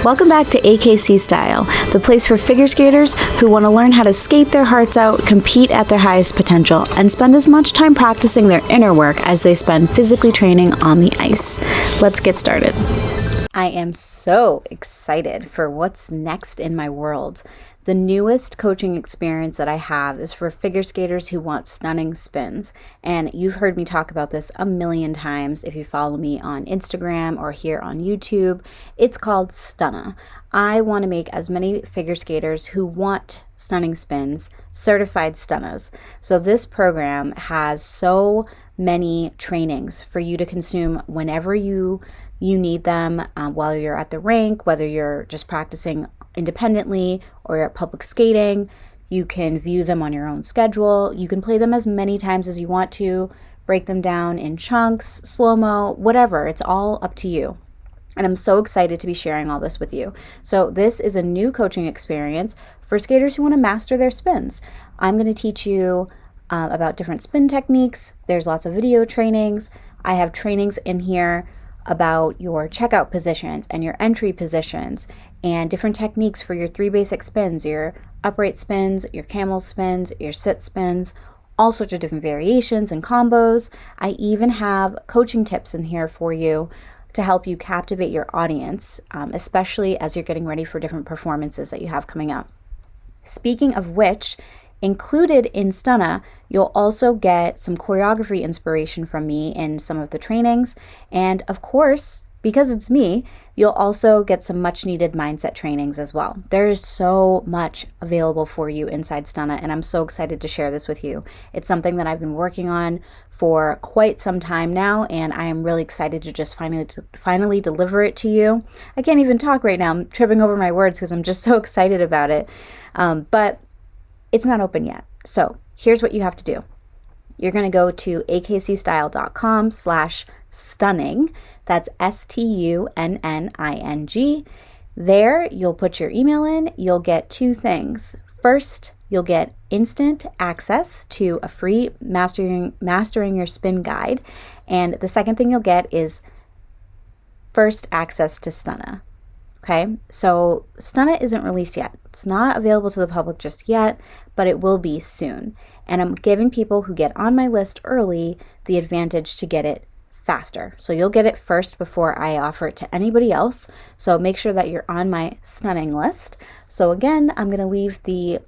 Welcome back to AKC Style, the place for figure skaters who want to learn how to skate their hearts out, compete at their highest potential, and spend as much time practicing their inner work as they spend physically training on the ice. Let's get started. I am so excited for what's next in my world. The newest coaching experience that I have is for figure skaters who want stunning spins. And you've heard me talk about this a million times if you follow me on Instagram or here on YouTube. It's called STUNNAH. I want to make as many figure skaters who want stunning spins certified STUNNAHs. So this program has so many trainings for you to consume whenever you need them while you're at the rink, whether you're just practicing independently or you're at public skating. You can view them on your own schedule. You can play them as many times as you want to, break them down in chunks, slow-mo, whatever. It's all up to you. And I'm so excited to be sharing all this with you. So this is a new coaching experience for skaters who want to master their spins. I'm going to teach you about different spin techniques. There's lots of video trainings. I have trainings in here about your checkout positions and your entry positions and different techniques for your 3 basic spins, your upright spins, your camel spins, your sit spins, all sorts of different variations and combos. I even have coaching tips in here for you to help you captivate your audience, especially as you're getting ready for different performances that you have coming up. Speaking of which, included in STUNNAH, you'll also get some choreography inspiration from me in some of the trainings. And of course, because it's me, you'll also get some much needed mindset trainings as well. There is so much available for you inside STUNNAH, and I'm so excited to share this with you. It's something that I've been working on for quite some time now, and I am really excited to just finally deliver it to you. I can't even talk right now. I'm tripping over my words because I'm just so excited about it. But it's not open yet. So here's what you have to do. You're going to go to akcstyle.com/stunning. That's STUNNING. There, you'll put your email in. You'll get 2 things. First, you'll get instant access to a free mastering your spin guide. And the second thing you'll get is first access to STUNNAH. Okay, so STUNNAH isn't released yet. It's not available to the public just yet, but it will be soon. And I'm giving people who get on my list early the advantage to get it faster. So you'll get it first before I offer it to anybody else. So make sure that you're on my stunning list. So again, I'm going to leave the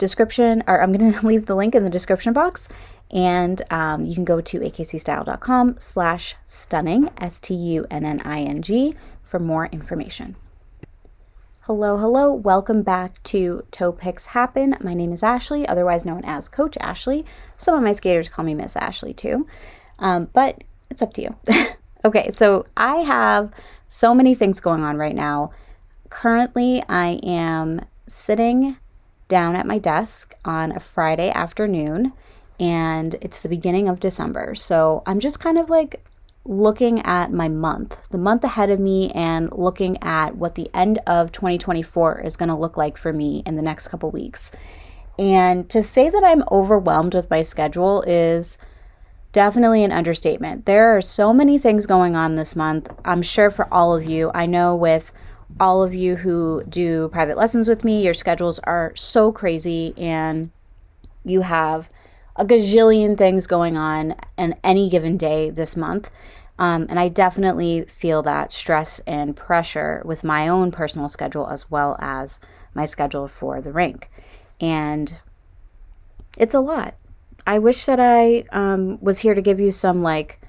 link in the description box. And you can go to akcstyle.com/stunning, STUNNING, for more information. Hello, welcome back to Toe Picks Happen. My name is Ashley, otherwise known as Coach Ashley. Some of my skaters call me Miss Ashley too, but it's up to you. Okay, so I have so many things going on right now. Currently, I am sitting down at my desk on a Friday afternoon, and it's the beginning of December. So I'm just kind of like looking at the month ahead of me, and looking at what the end of 2024 is going to look like for me in the next couple weeks. And to say that I'm overwhelmed with my schedule is definitely an understatement. There are so many things going on this month. I'm sure for all of you, I know with all of you who do private lessons with me, your schedules are so crazy and you have a gajillion things going on any given day this month. And I definitely feel that stress and pressure with my own personal schedule as well as my schedule for the rink. And it's a lot. I wish that I was here to give you some like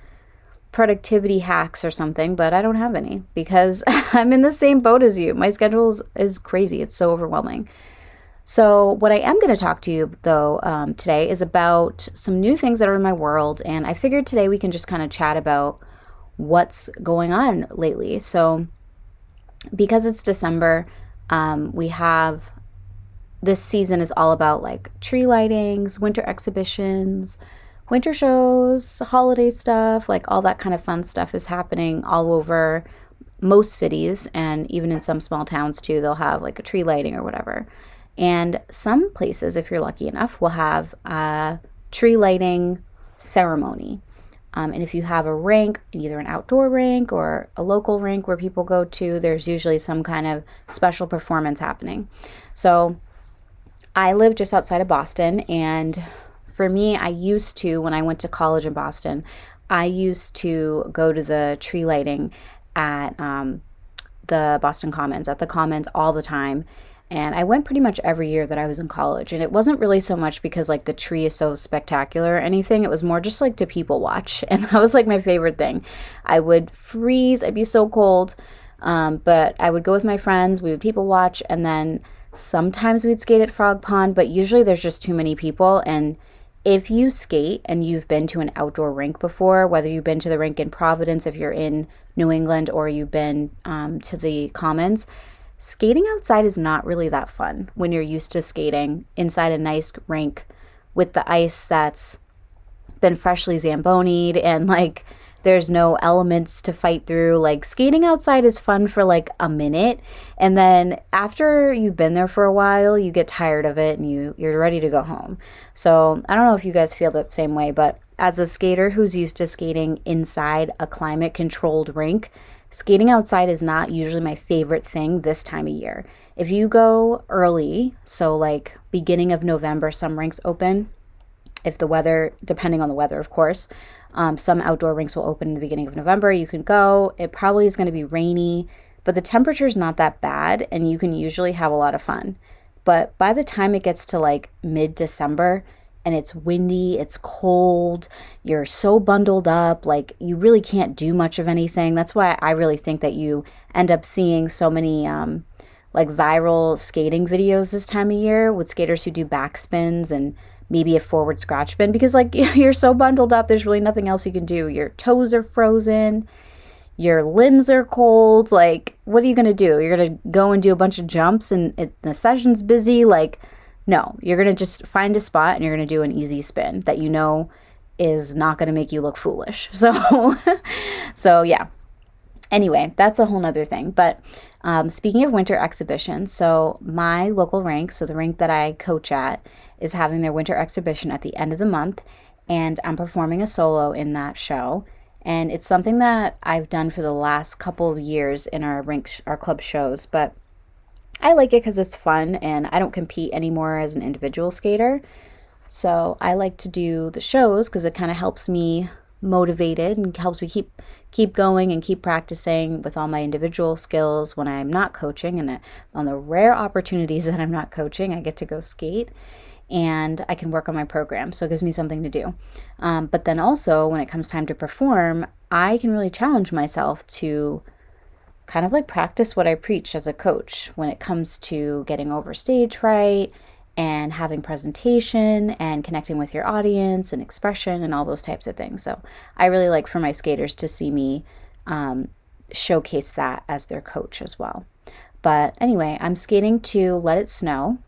productivity hacks or something, but I don't have any because I'm in the same boat as you. My schedule is crazy. It's so overwhelming. So what I am going to talk to you, though, today is about some new things that are in my world. And I figured today we can just kind of chat about what's going on lately. So because it's December, this season is all about like tree lightings, winter exhibitions, winter shows, holiday stuff, like all that kind of fun stuff is happening all over most cities. And even in some small towns too, they'll have like a tree lighting or whatever. And some places, if you're lucky enough, will have a tree lighting ceremony. And if you have a rink, either an outdoor rink or a local rink where people go to, there's usually some kind of special performance happening. So I live just outside of Boston, and for me, I used to, when I went to college in Boston, I used to go to the tree lighting at the Boston Commons, at the Commons all the time. And I went pretty much every year that I was in college. And it wasn't really so much because like the tree is so spectacular or anything. It was more just like to people watch. And that was like my favorite thing. I would freeze. I'd be so cold. But I would go with my friends. We would people watch. And then sometimes we'd skate at Frog Pond. But usually there's just too many people. And if you skate and you've been to an outdoor rink before, whether you've been to the rink in Providence, if you're in New England, or you've been to the Commons, skating outside is not really that fun when you're used to skating inside a nice rink with the ice that's been freshly zambonied and like there's no elements to fight through. Like skating outside is fun for like a minute, and then after you've been there for a while, you get tired of it and you're ready to go home. So I don't know if you guys feel that same way, but as a skater who's used to skating inside a climate controlled rink, skating outside is not usually my favorite thing this time of year. If you go early, so like beginning of November, some rinks open. If the weather, depending on the weather, of course, some outdoor rinks will open in the beginning of November. You can go. It probably is going to be rainy, but the temperature is not that bad and you can usually have a lot of fun. But by the time it gets to like mid-December, and it's windy, it's cold, you're so bundled up, like you really can't do much of anything. That's why I really think that you end up seeing so many like viral skating videos this time of year with skaters who do backspins and maybe a forward scratch spin, because like you're so bundled up, there's really nothing else you can do. Your toes are frozen, your limbs are cold. Like, what are you going to do? You're going to go and do a bunch of jumps and the session's busy? Like, no, you're going to just find a spot and you're going to do an easy spin that you know is not going to make you look foolish. So yeah. Anyway, that's a whole nother thing. But speaking of winter exhibitions, so my local rink, so the rink that I coach at, is having their winter exhibition at the end of the month, and I'm performing a solo in that show. And it's something that I've done for the last couple of years in our club shows, but I like it because it's fun and I don't compete anymore as an individual skater. So I like to do the shows because it kind of helps me motivated and helps me keep going and keep practicing with all my individual skills when I'm not coaching. And on the rare opportunities that I'm not coaching, I get to go skate and I can work on my program. So it gives me something to do. But then also when it comes time to perform, I can really challenge myself to kind of like practice what I preach as a coach when it comes to getting over stage fright and having presentation and connecting with your audience and expression and all those types of things. So I really like for my skaters to see me showcase that as their coach as well. But anyway, I'm skating to Let It Snow,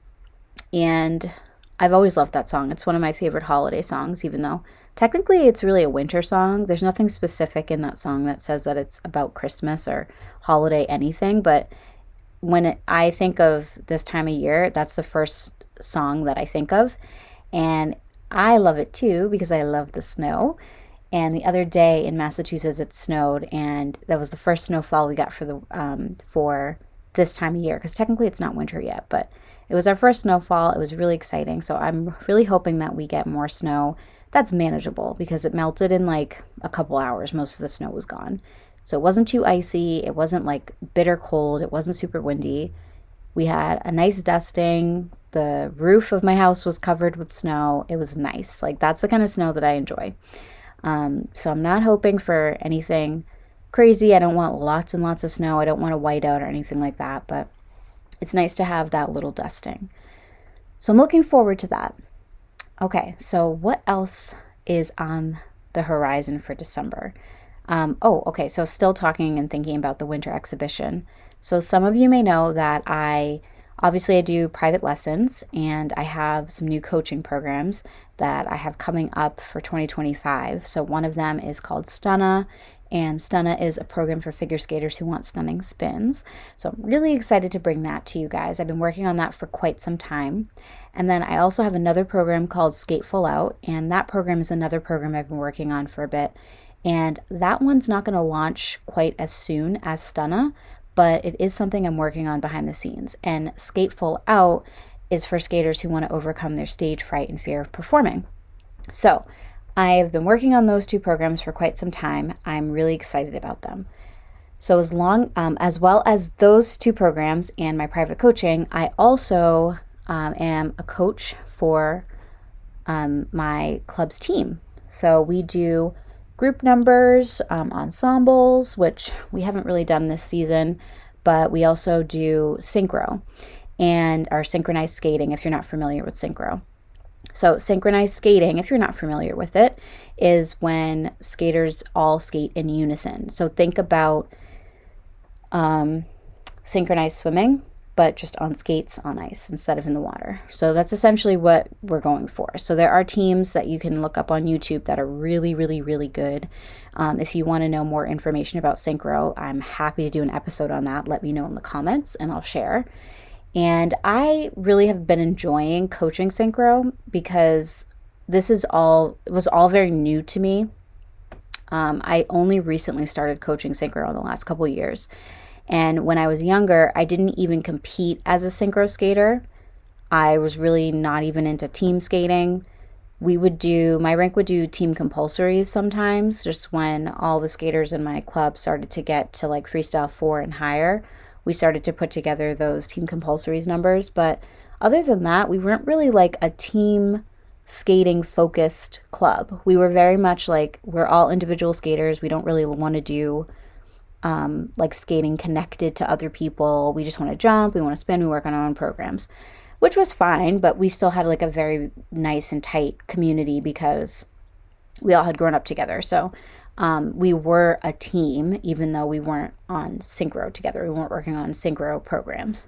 and I've always loved that song. It's one of my favorite holiday songs, even though technically it's really a winter song. There's nothing specific in that song that says that it's about Christmas or holiday anything. But when I think of this time of year, that's the first song that I think of. And I love it too because I love the snow. And the other day in Massachusetts, it snowed, and that was the first snowfall we got for this time of year, because technically it's not winter yet, but it was our first snowfall. It was really exciting. So I'm really hoping that we get more snow that's manageable, because it melted in like a couple hours. Most of the snow was gone. So it wasn't too icy. It wasn't like bitter cold. It wasn't super windy. We had a nice dusting. The roof of my house was covered with snow. It was nice. Like, that's the kind of snow that I enjoy. So I'm not hoping for anything crazy. I don't want lots and lots of snow. I don't want a whiteout or anything like that, but it's nice to have that little dusting. So I'm looking forward to that. Okay, so what else is on the horizon for December? Okay, so still talking and thinking about the winter exhibition. So some of you may know that I do private lessons, and I have some new coaching programs that I have coming up for 2025. So one of them is called STUNNAH, and STUNNAH is a program for figure skaters who want stunning spins. So I'm really excited to bring that to you guys. I've been working on that for quite some time. And then I also have another program called Skate Full Out, and that program is another program I've been working on for a bit. And that one's not going to launch quite as soon as STUNNAH, but it is something I'm working on behind the scenes. And Skate Full Out is for skaters who want to overcome their stage fright and fear of performing. So I've been working on those two programs for quite some time. I'm really excited about them. So as well as those two programs and my private coaching, I also am a coach for my club's team. So we do group numbers, ensembles, which we haven't really done this season, but we also do synchro and our synchronized skating, if you're not familiar with synchro. So synchronized skating, if you're not familiar with it, is when skaters all skate in unison. So think about synchronized swimming, but just on skates on ice instead of in the water. So that's essentially what we're going for. So there are teams that you can look up on YouTube that are really, really, really good. If you want to know more information about synchro, I'm happy to do an episode on that. Let me know in the comments and I'll share. And I really have been enjoying coaching synchro because it was all very new to me. I only recently started coaching synchro in the last couple of years. And when I was younger, I didn't even compete as a synchro skater. I was really not even into team skating. My rink would do team compulsories sometimes, just when all the skaters in my club started to get to like freestyle 4 and higher. We started to put together those team compulsories numbers. But other than that, we weren't really like a team skating focused club. We were very much like, we're all individual skaters. We don't really want to do like skating connected to other people. We just want to jump, we want to spin, we work on our own programs, which was fine, but we still had like a very nice and tight community because we all had grown up together. So we were a team, even though we weren't on synchro together. We weren't working on synchro programs.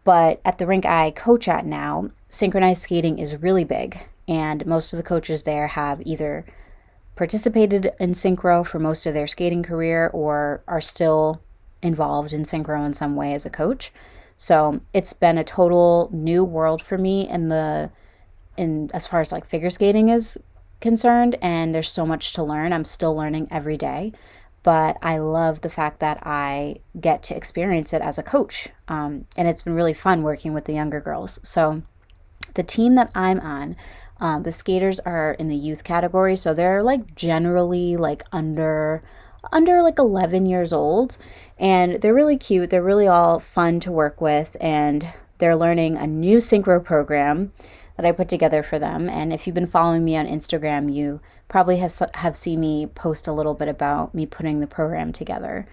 But at the rink I coach at now, synchronized skating is really big, and most of the coaches there have either participated in synchro for most of their skating career or are still involved in synchro in some way as a coach. So it's been a total new world for me in as far as like figure skating is concerned, and there's so much to learn. I'm still learning every day, but I love the fact that I get to experience it as a coach. And it's been really fun working with the younger girls. So the team that I'm on, the skaters are in the youth category, so they're like generally like under like 11 years old, and they're really cute. They're really all fun to work with, and they're learning a new synchro program that I put together for them. And if you've been following me on Instagram, you probably have seen me post a little bit about me putting the program together,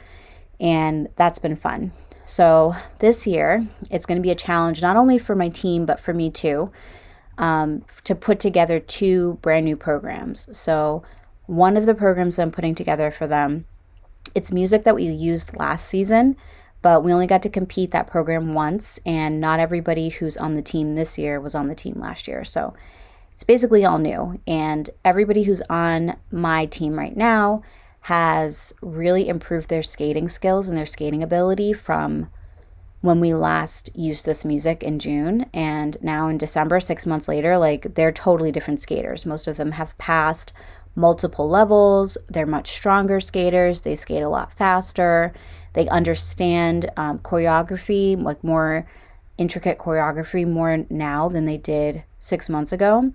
and that's been fun. So this year, it's going to be a challenge not only for my team, but for me too, to put together 2 brand new programs. So one of the programs I'm putting together for them, it's music that we used last season, but we only got to compete that program once, and not everybody who's on the team this year was on the team last year. So it's basically all new, and everybody who's on my team right now has really improved their skating skills and their skating ability from when we last used this music in June, and now in December, 6 months later, like they're totally different skaters. Most of them have passed multiple levels. They're much stronger skaters. They skate a lot faster. They understand choreography, like more intricate choreography more now than they did 6 months ago.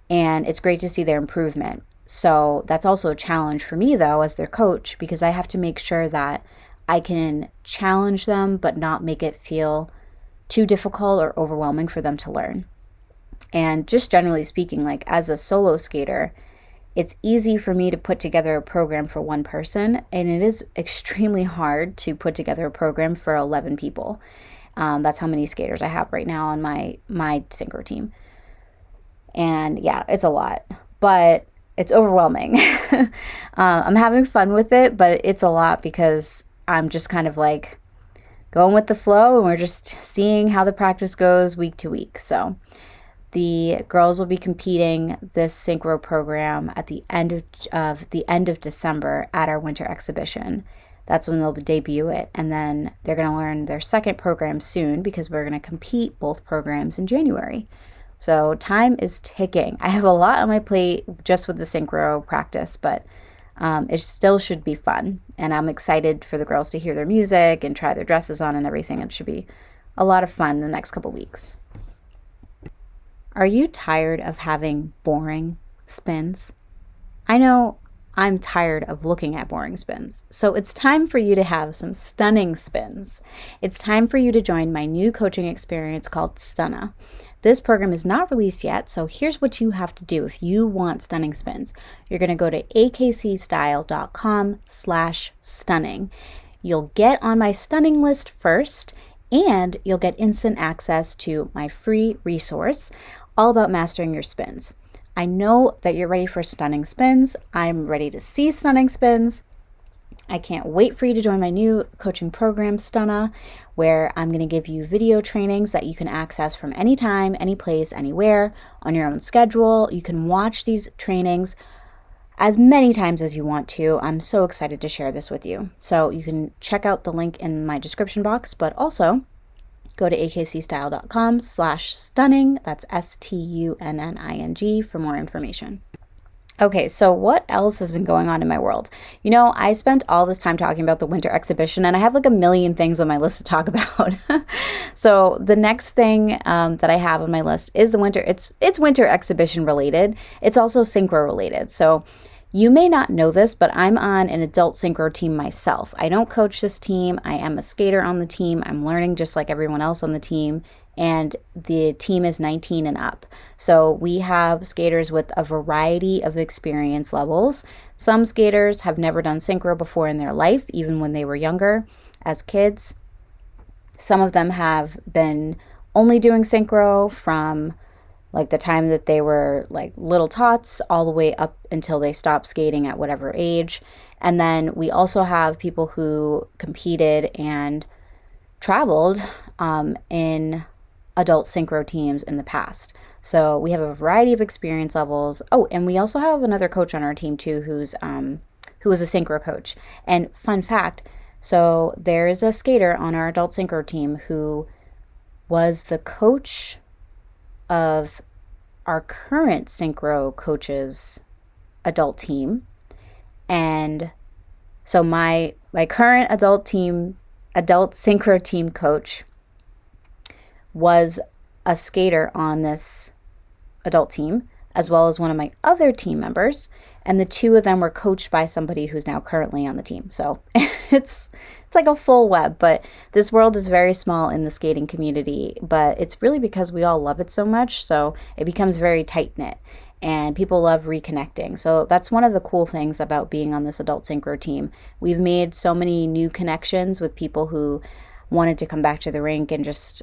And it's great to see their improvement. So that's also a challenge for me though, as their coach, because I have to make sure that I can challenge them, but not make it feel too difficult or overwhelming for them to learn. And just generally speaking, like as a solo skater, it's easy for me to put together a program for one person, and it is extremely hard to put together a program for 11 people. That's how many skaters I have right now on my synchro team. And yeah, it's a lot, but it's overwhelming. I'm having fun with it, but it's a lot because I'm just kind of like going with the flow, and we're just seeing how the practice goes week to week. So the girls will be competing this synchro program at the end of December at our winter exhibition. That's when they'll debut it, and then they're going to learn their second program soon because we're going to compete both programs in January. So time is ticking. I have a lot on my plate just with the synchro practice, but It still should be fun. And I'm excited for the girls to hear their music and try their dresses on and everything. It should be a lot of fun the next couple weeks. Are you tired of having boring spins? I know I'm tired of looking at boring spins. So it's time for you to have some stunning spins. It's time for you to join my new coaching experience called STUNNAH. This program is not released yet, so here's what you have to do if you want stunning spins. You're going to go to akcstyle.com/stunning. You'll get on my stunning list first, and you'll get instant access to my free resource all about mastering your spins. I know that you're ready for stunning spins. I'm ready to see stunning spins. I can't wait for you to join my new coaching program, STUNNAH, where I'm going to give you video trainings that you can access from anytime, any place, anywhere, on your own schedule. You can watch these trainings as many times as you want to. I'm so excited to share this with you. So you can check out the link in my description box, but also go to akcstyle.com/stunning. That's STUNNING for more information. Okay, so what else has been going on in my world? You know, I spent all this time talking about the winter exhibition, and I have like a million things on my list to talk about. So the next thing that I have on my list is the winter. It's winter exhibition related. It's also synchro related. So you may not know this, but I'm on an adult synchro team myself. I don't coach this team. I am a skater on the team. I'm learning just like everyone else on the team. And the team is 19 and up. So we have skaters with a variety of experience levels. Some skaters have never done synchro before in their life, even when they were younger as kids. Some of them have been only doing synchro from like the time that they were like little tots all the way up until they stopped skating at whatever age. And then we also have people who competed and traveled in adult synchro teams in the past. So we have a variety of experience levels. Oh, and we also have another coach on our team too, who is a synchro coach. And fun fact, so there is a skater on our adult synchro team who was the coach of our current synchro coach's adult team. And so my current adult synchro team coach was a skater on this adult team, as well as one of my other team members, and the two of them were coached by somebody who's now currently on the team. So it's like a full web, but this world is very small in the skating community, but it's really because we all love it so much, so it becomes very tight-knit, and people love reconnecting. So that's one of the cool things about being on this adult synchro team. We've made so many new connections with people who wanted to come back to the rink and just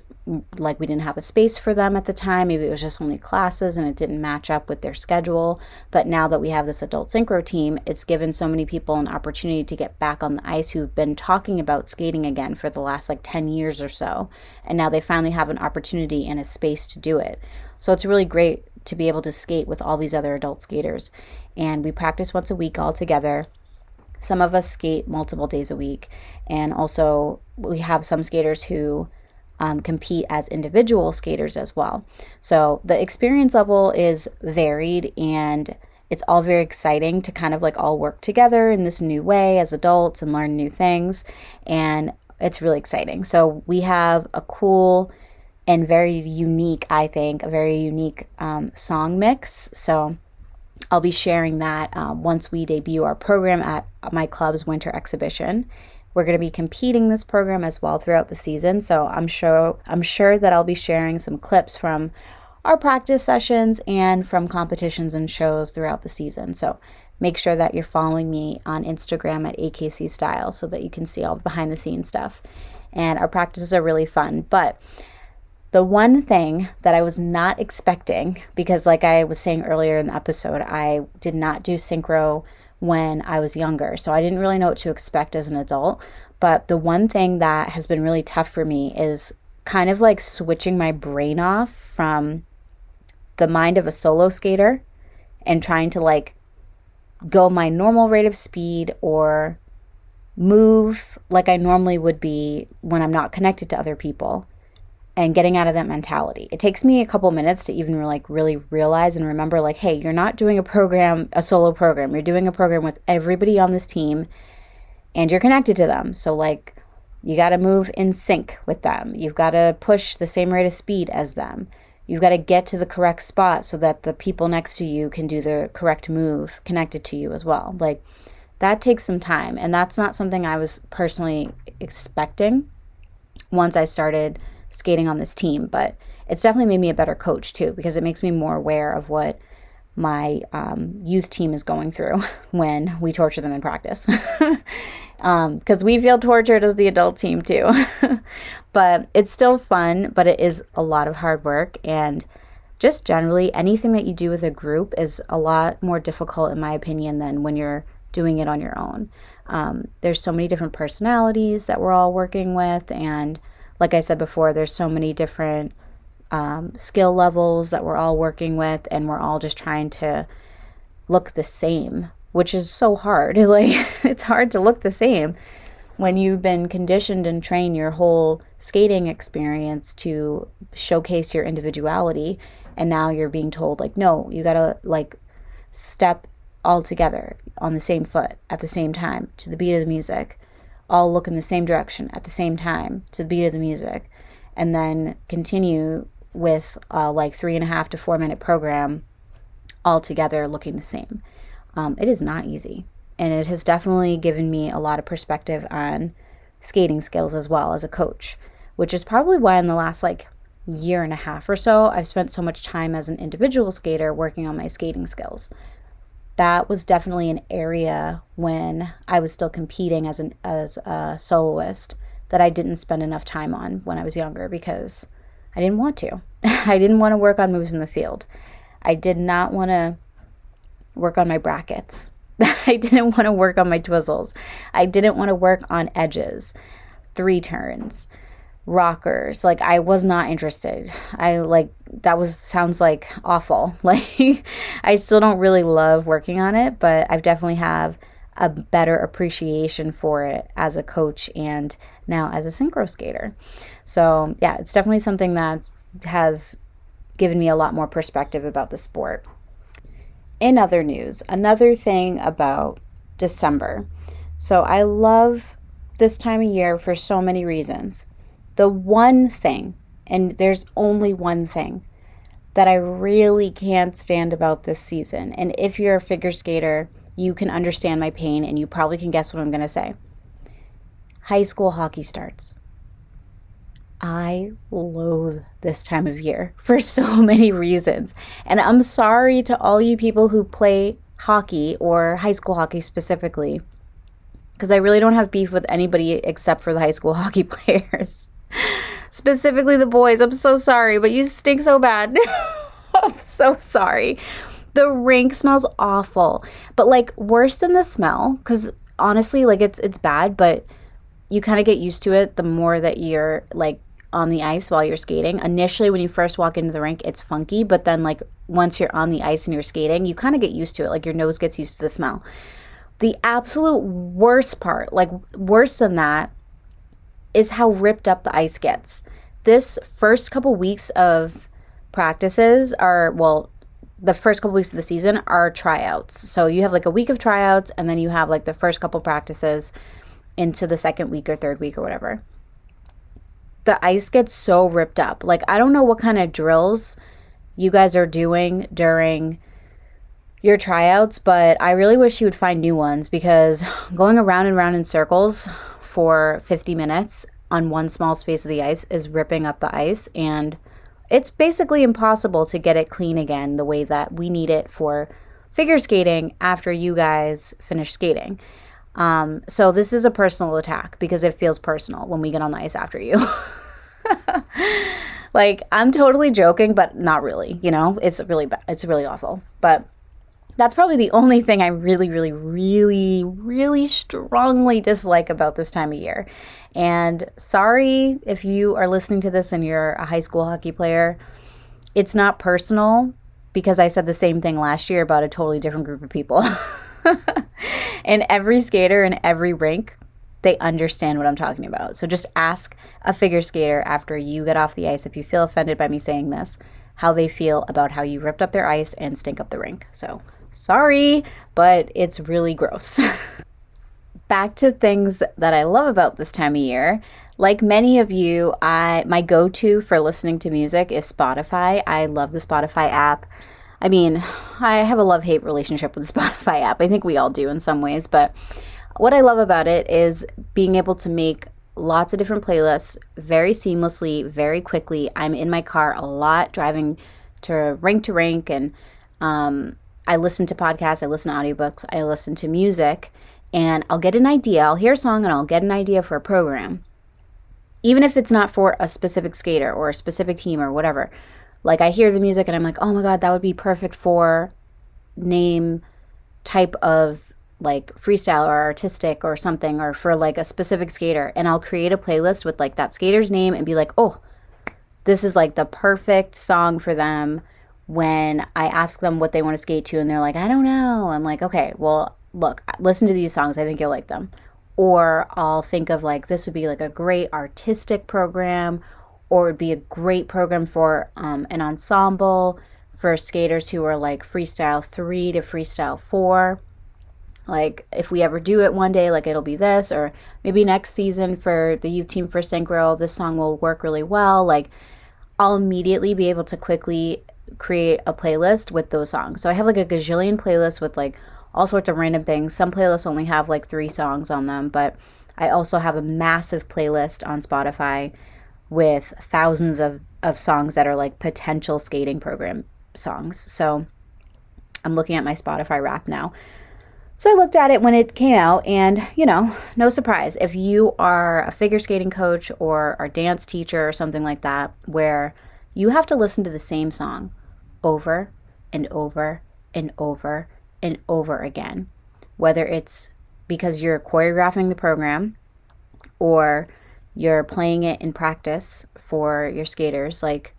like we didn't have a space for them at the time. Maybe it was just only classes and it didn't match up with their schedule. But now that we have this adult synchro team, it's given so many people an opportunity to get back on the ice who've been talking about skating again for the last like 10 years or so. And now they finally have an opportunity and a space to do it. So it's really great to be able to skate with all these other adult skaters. And we practice once a week all together. Some of us skate multiple days a week, and also we have some skaters who compete as individual skaters as well. So the experience level is varied, and it's all very exciting to kind of like all work together in this new way as adults and learn new things, and it's really exciting. So we have a cool and very unique, I think, a very unique song mix. So I'll be sharing that once we debut our program at my club's winter exhibition. We're going to be competing this program as well throughout the season, so I'm sure that I'll be sharing some clips from our practice sessions and from competitions and shows throughout the season. So make sure that you're following me on Instagram at AKC Style so that you can see all the behind the scenes stuff. And our practices are really fun, but the one thing that I was not expecting, because like I was saying earlier in the episode, I did not do synchro when I was younger, so I didn't really know what to expect as an adult. But the one thing that has been really tough for me is kind of like switching my brain off from the mind of a solo skater and trying to like go my normal rate of speed or move like I normally would be when I'm not connected to other people, and getting out of that mentality. It takes me a couple minutes to even really realize and remember, like, hey, you're not doing a solo program. You're doing a program with everybody on this team and you're connected to them. So like, you got to move in sync with them. You've got to push the same rate of speed as them. You've got to get to the correct spot so that the people next to you can do the correct move connected to you as well. Like, that takes some time. And that's not something I was personally expecting once I started skating on this team, but it's definitely made me a better coach too, because it makes me more aware of what my youth team is going through when we torture them in practice. Because we feel tortured as the adult team too. But it's still fun, but it is a lot of hard work. And just generally, anything that you do with a group is a lot more difficult, in my opinion, than when you're doing it on your own. There's so many different personalities that we're all working with, and like I said before, there's so many different skill levels that we're all working with, and we're all just trying to look the same, which is so hard. Like, it's hard to look the same when you've been conditioned and trained your whole skating experience to showcase your individuality, and now you're being told, like, no, you gotta like step all together on the same foot at the same time to the beat of the music, all look in the same direction at the same time to the beat of the music, and then continue with like 3.5 to 4 minute program all together looking the same. It is not easy, and it has definitely given me a lot of perspective on skating skills as well as a coach, which is probably why in the last like year and a half or so I've spent so much time as an individual skater working on my skating skills. That was definitely an area when I was still competing as a soloist that I didn't spend enough time on when I was younger, because I didn't want to. I didn't want to work on moves in the field. I did not want to work on my brackets. I didn't want to work on my twizzles. I didn't want to work on edges, 3 turns, rockers. Like, I was not interested. Sounds like awful. Like, I still don't really love working on it, but I definitely have a better appreciation for it as a coach and now as a synchro skater. So yeah, it's definitely something that has given me a lot more perspective about the sport. In other news, another thing about December. So I love this time of year for so many reasons. The one thing, and there's only one thing, that I really can't stand about this season, and if you're a figure skater, you can understand my pain, and you probably can guess what I'm going to say. High school hockey starts. I loathe this time of year for so many reasons. And I'm sorry to all you people who play hockey, or high school hockey specifically, because I really don't have beef with anybody except for the high school hockey players. Specifically the boys. I'm so sorry, but you stink so bad. I'm so sorry. The rink smells awful, but like worse than the smell, because honestly, like it's bad, but you kind of get used to it the more that you're like on the ice while you're skating. Initially, when you first walk into the rink, it's funky, but then like once you're on the ice and you're skating, you kind of get used to it. Like your nose gets used to the smell. The absolute worst part, like worse than that, is how ripped up the ice gets. This first couple weeks of practices are, well, the first couple weeks of the season are tryouts. So you have like a week of tryouts, and then you have like the first couple practices into the second week or third week or whatever. The ice gets so ripped up. Like, I don't know what kind of drills you guys are doing during your tryouts, but I really wish you would find new ones, because going around and around in circles for 50 minutes on one small space of the ice is ripping up the ice, and it's basically impossible to get it clean again the way that we need it for figure skating after you guys finish skating. So this is a personal attack, because it feels personal when we get on the ice after you. Like, I'm totally joking, but not really, you know, it's really bad. It's really awful. But that's probably the only thing I really, really, really, really strongly dislike about this time of year. And sorry if you are listening to this and you're a high school hockey player. It's not personal, because I said the same thing last year about a totally different group of people. And every skater in every rink they understand what I'm talking about. So just ask a figure skater after you get off the ice, if you feel offended by me saying this, how they feel about how you ripped up their ice and stink up the rink. So sorry, but it's really gross. Back to things that I love about this time of year. Like many of you, my go-to for listening to music is Spotify. I love the Spotify app. I mean, I have a love-hate relationship with the Spotify app. I think we all do in some ways, but what I love about it is being able to make lots of different playlists very seamlessly, very quickly. I'm in my car a lot, driving to rink, and I listen to podcasts, I listen to audiobooks, I listen to music, and I'll get an idea. I'll hear a song and I'll get an idea for a program. Even if it's not for a specific skater or a specific team or whatever. Like I hear the music and I'm like, oh my God, that would be perfect for name type of like freestyle or artistic or something, or for like a specific skater. And I'll create a playlist with like that skater's name and be like, oh, this is like the perfect song for them when I ask them what they want to skate to. And they're like, I don't know. I'm like, okay, well, look, listen to these songs. I think you'll like them. Or I'll think of like, this would be like a great artistic program, or it would be a great program for an ensemble for skaters who are like freestyle 3 to freestyle 4. Like if we ever do it one day, like it'll be this, or maybe next season for the youth team for Synchro, this song will work really well. Like I'll immediately be able to quickly create a playlist with those songs. So I have like a gajillion playlists with like all sorts of random things. Some playlists only have like 3 songs on them, but I also have a massive playlist on Spotify with thousands of songs that are like potential skating program songs. So I'm looking at my Spotify Wrapped now. So I looked at it when it came out, and, you know, no surprise. If you are a figure skating coach or a dance teacher or something like that, where you have to listen to the same song over and over and over and over again, whether it's because you're choreographing the program or you're playing it in practice for your skaters, like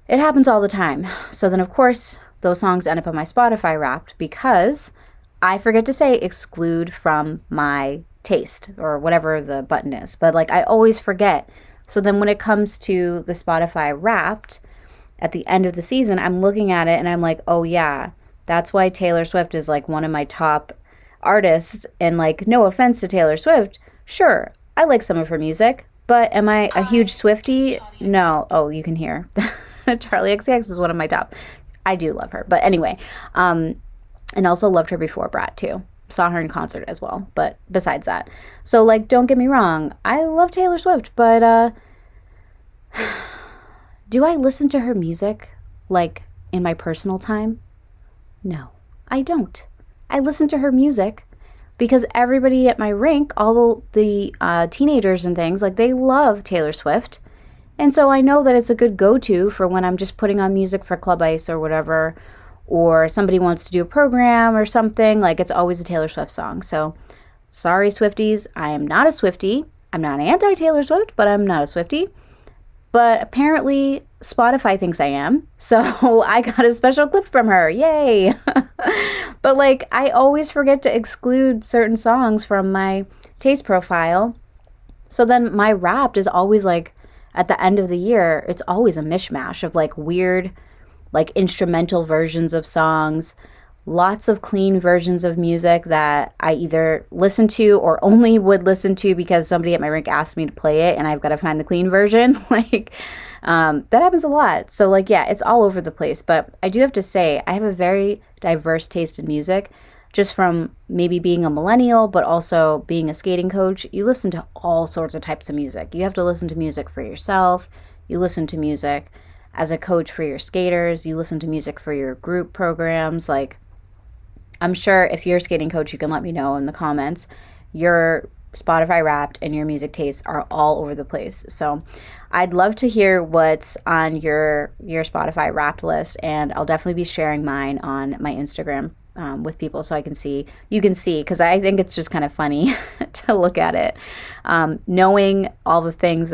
it happens all the time. So then, of course, those songs end up on my Spotify Wrapped because I forget to say exclude from my taste or whatever the button is. But like I always forget. So then when it comes to the Spotify Wrapped at the end of the season, I'm looking at it and I'm like, oh yeah, that's why Taylor Swift is like one of my top artists. And like, no offense to Taylor Swift. Sure, I like some of her music, but am I a huge Swiftie? No. Oh, you can hear. Charlie XCX is one of my top. I do love her. But anyway, and also loved her before Brat too. Saw her in concert as well. But besides that, so like, don't get me wrong, I love Taylor Swift, but do I listen to her music like in my personal time? No, I don't. I listen to her music because everybody at my rink, all the teenagers and things, like they love Taylor Swift. And so I know that it's a good go-to for when I'm just putting on music for club ice or whatever, or somebody wants to do a program or something, like it's always a Taylor Swift song. So sorry, Swifties, I am not a Swiftie. I'm not anti-Taylor Swift, but I'm not a Swiftie. But apparently Spotify thinks I am. So I got a special clip from her. Yay. But like, I always forget to exclude certain songs from my taste profile. So then my Wrapped is always like, at the end of the year, it's always a mishmash of like weird, like instrumental versions of songs, lots of clean versions of music that I either listen to or only would listen to because somebody at my rink asked me to play it and I've got to find the clean version. Like, that happens a lot. So like, yeah, it's all over the place. But I do have to say, I have a very diverse taste in music, just from maybe being a millennial, but also being a skating coach. You listen to all sorts of types of music. You have to listen to music for yourself. You listen to music as a coach for your skaters. You listen to music for your group programs. Like, I'm sure if you're a skating coach, you can let me know in the comments. Your Spotify Wrapped and your music tastes are all over the place. So I'd love to hear what's on your Spotify Wrapped list, and I'll definitely be sharing mine on my Instagram with people so you can see, because I think it's just kind of funny to look at it, knowing all the times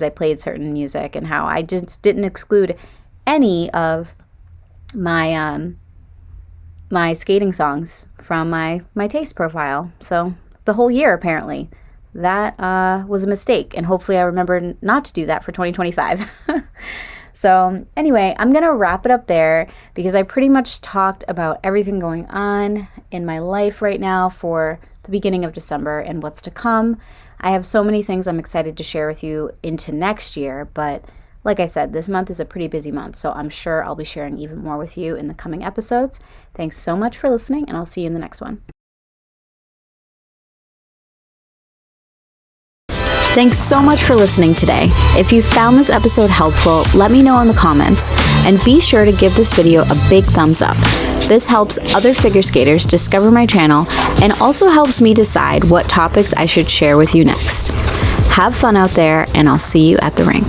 I played certain music and how I just didn't exclude any of my my skating songs from my taste profile. So the whole year, apparently, that was a mistake, and hopefully I remember not to do that for 2025. So anyway, I'm going to wrap it up there because I pretty much talked about everything going on in my life right now for the beginning of December and what's to come. I have so many things I'm excited to share with you into next year, but like I said, this month is a pretty busy month, so I'm sure I'll be sharing even more with you in the coming episodes. Thanks so much for listening, and I'll see you in the next one. Thanks so much for listening today. If you found this episode helpful, let me know in the comments, and be sure to give this video a big thumbs up. This helps other figure skaters discover my channel and also helps me decide what topics I should share with you next. Have fun out there, and I'll see you at the rink.